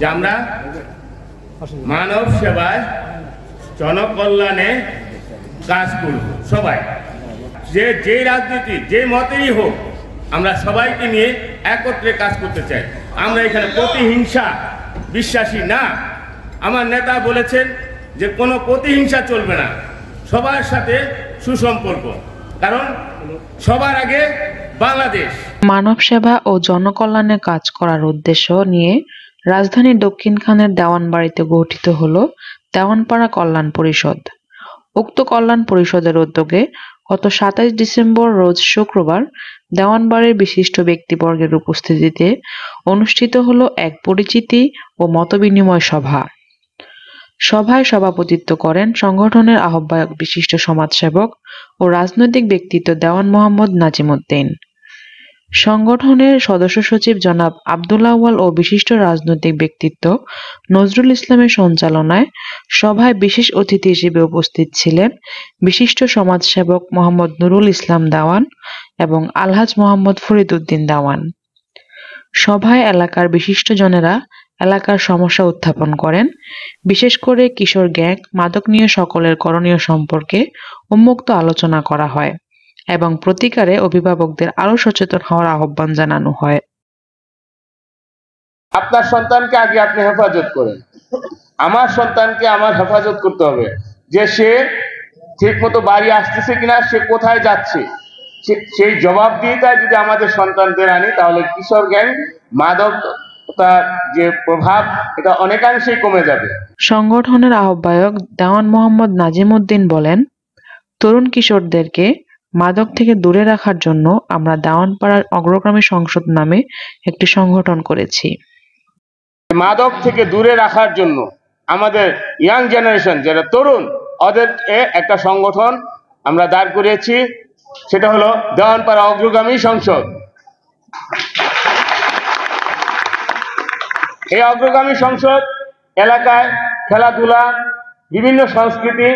যে আমরা মানব সেবায় জনকল্যাণে কাজ করব। সবাই যে রাজনীতি যে মতেরই হোক, আমরা সবাইকে নিয়ে একত্রে কাজ করতে চাই। আমরা এখানে প্রতিহিংসা বিশ্বাসী না। আমার নেতা বলেছেন যে কোনো প্রতিহিংসা চলবে না, সবার সাথে সুসম্পর্ক, কারণ সবার আগে বাংলাদেশ। মানব সেবা ও জনকল্যাণে কাজ করার উদ্দেশ্য নিয়ে রাজধানীর দক্ষিণখানের দেওয়ানবাড়িতে গঠিত হলো দেওয়ানপাড়া কল্যাণ পরিষদ। উক্ত কল্যাণ পরিষদের উদ্যোগে গত ২৭ ডিসেম্বর রোজ শুক্রবার দেওয়ানবাড়ির বিশিষ্ট ব্যক্তিবর্গের উপস্থিতিতে অনুষ্ঠিত হলো এক পরিচিতি ও মতবিনিময় সভা। সভায় সভাপতিত্ব করেন সংগঠনের আহ্বায়ক বিশিষ্ট সমাজসেবক ও রাজনৈতিক ব্যক্তিত্ব দেওয়ান মোহাম্মদ নাজিম উদ্দিন। সংগঠনের সদস্য সচিব জনাব আব্দুল আউয়াল ও বিশিষ্ট রাজনৈতিক ব্যক্তিত্ব নজরুল ইসলামের সঞ্চালনায় সভায় বিশেষ অতিথি হিসেবে উপস্থিত ছিলেন বিশিষ্ট সমাজসেবক মোহাম্মদ নুরুল ইসলাম দেওয়ান এবং আলহাজ মোহাম্মদ ফরিদ উদ্দিন দেওয়ান। সভায় এলাকার বিশিষ্টজনেরা এলাকার সমস্যা উত্থাপন করেন। বিশেষ করে কিশোর গ্যাং, মাদক নিয়ে সকলের করণীয় সম্পর্কে উন্মুক্ত আলোচনা করা হয় এবং প্রতিকারে অভিভাবকদের আরো সচেতন হওয়ার আহ্বান জানানো হয়। আপনার সন্তানকে আগে আপনি হেফাজত করেন, আমার সন্তানকে আমার হেফাজত করতে হবে, যে সে ঠিক মতো বাড়ি আসতেছে কিনা, সে কোথায় যাচ্ছে, সেই জবাবদিহিতা যদি আমাদের সন্তানদের আনি, তাহলে কিশোর গ্যাং, মাদকতার যে প্রভাব, এটা অনেকাংশেই কমে যাবে। সংগঠনের আহ্বায়ক দেওয়ান মোহাম্মদ নাজিম উদ্দিন বলেন, তরুণ কিশোরদেরকে মাদক থেকে দূরে রাখার জন্য আমরা দেওয়ানপাড়ার অগ্রগামী সংসদ নামে একটি সংগঠন করেছি। মাদক থেকে দূরে রাখার জন্য আমাদের ইয়াং জেনারেশন যারা তরুণ, ওদের একটা সংগঠন আমরা দাঁড় করিয়েছি, সেটা হলো দেওয়ানপাড়া অগ্রগামী সংসদ। এই অগ্রগামী সংসদ এলাকায় খেলাধুলা, বিভিন্ন সংস্কৃতি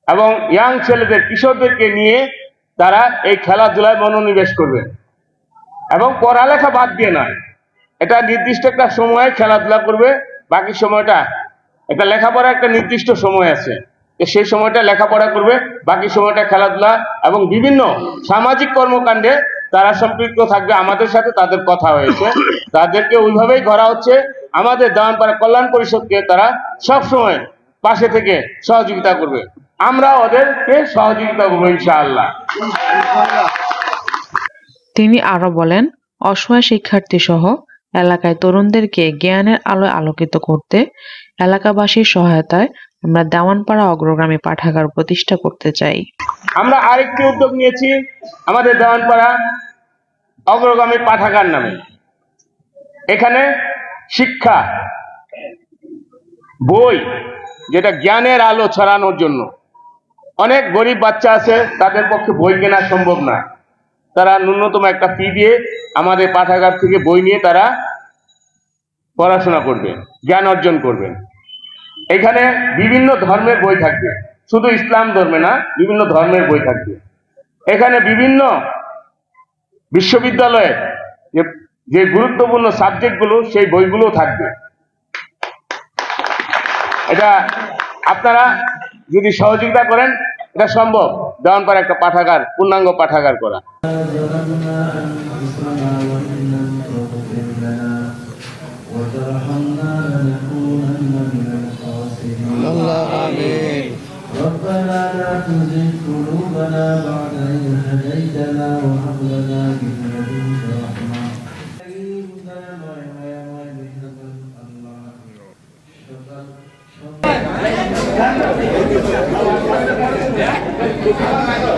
এবং ইয়াং ছেলেদের, কিশোরদেরকে নিয়ে তারা এই খেলাধুলায় মনোনিবেশ করবে এবং পড়ালেখা বাদ দিয়ে নয়, এটা নির্দিষ্ট একটা সময়ে খেলাধুলা করবে, বাকি সময়টা একটা লেখাপড়া, একটা নির্দিষ্ট সময় আছে, সেই সময়টা লেখাপড়া করবে, বাকি সময়টা খেলাধুলা এবং বিভিন্ন সামাজিক কর্মকাণ্ডে তারা সম্পৃক্ত থাকবে। আমাদের সাথে তাদের কথা হয়েছে, তাদেরকে ওইভাবেই ধরা হচ্ছে। আমাদের দেওয়ানপাড়া কল্যাণ পরিষদকে তারা সবসময় পাশে থেকে সহযোগিতা করবে, আমরা ওদেরকে সহযোগিতা করবো ইনশাআল্লাহ। তিনি আরো বলেন, অসহায় শিক্ষার্থী সহ এলাকায় তরুণদেরকে জ্ঞানের আলোয় আলোকিত করতে এলাকাবাসীর সহায়তায় আমরা দেওয়ানপাড়া অগ্রগামী পাঠাগার প্রতিষ্ঠা করতে চাই। আমরা আরেকটি উদ্যোগ নিয়েছি আমাদের দেওয়ানপাড়া অগ্রগামী পাঠাগার নামে। এখানে শিক্ষা, বই, যেটা জ্ঞানের আলো ছড়ানোর জন্য, অনেক গরিব বাচ্চা আছে, তাদের পক্ষে বই কেনা সম্ভব না, তারা ন্যূনতম একটা ফি দিয়ে আমাদের পাঠাগার থেকে বই নিয়ে তারা পড়াশোনা করবে, জ্ঞান অর্জন করবেন। এখানে বিভিন্ন ধর্মের বই থাকবে, শুধু ইসলাম ধর্মে না, বিভিন্ন ধর্মের বই থাকবে। এখানে বিভিন্ন বিশ্ববিদ্যালয়ে যে গুরুত্বপূর্ণ সাবজেক্টগুলো, সেই বইগুলো থাকবে। এটা আপনারা যদি সহযোগিতা করেন, এটা সম্ভব দেওয়ানপাড়া একটা পাঠাগার, পূর্ণাঙ্গ পাঠাগার করা। ربنا لا تزغ قلوبنا بعد إذ هديتنا وهب لنا من لدنك رحمة. الله